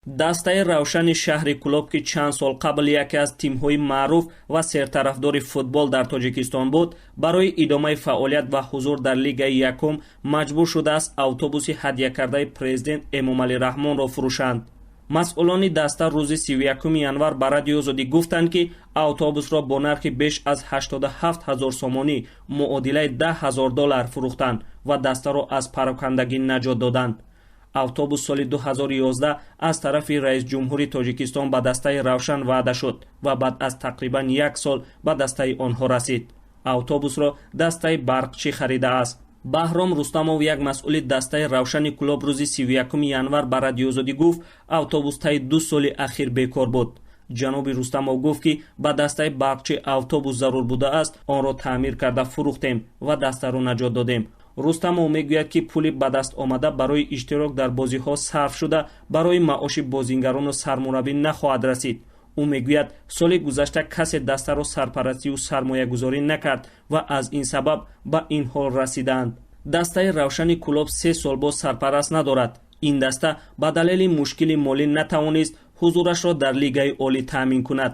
дастаи равшани шаҳри Кӯлоб ки чанд сол қабл яке аз тимҳои маъруф ва сертарафдори футбол дар Тоҷикистон буд, барои идомаи фаъолият ва ҳузур дар Лигаи Якум маҷбур шудааст автобуси ҳадиякардаи президент Эмомалӣ Раҳмонро фурӯшанд. масъулони даста рӯзи 31 январ ба Радиои Озодӣ гуфтанд ки автобусро бо нархи беш аз 87 000 сомонӣ муодилаи $10,000 фурӯхтанд ва дастаро аз парокандагӣ наҷот доданд. автобус соли 2011 аз тарафи раис ҷумҳури Тоҷикистон ба дастаи Равшан ваъда шуд ва баъд аз тақрибан як сол ба дастаи онҳо расид. автобусро дастаи Барқчӣ харидааст. Баҳром Рустамов, як масъули дастаи Равшани Кӯлоб, рӯзи 31 январ ба Радиои Озодӣ гуфт автобус таи 2 соли ахир бекор буд. ҷаноби Рустамов гуфт ки ба дастаи Барқчӣ автобус зарур будааст, онро таъмир карда фурӯхтем ва дастаро наҷот додем. Рустамов мегӯяд ки пули ба даст омада барои иштирок дар бозиҳо сарф шуда барои маоши бозингарону сармураббӣ нахоҳад расид. ӯ мегӯяд соли гузашта касе дастаро сарпарастию сармоягузорӣ накард ва аз ин сабаб ба ин ҳол расидаанд. дастаи Равшани Кӯлоб 3 сол боз сарпараст надорад. ин даста ба далели мушкили молӣ натавонист ҳузурашро дар Лигаи Олӣ таъмин кунад.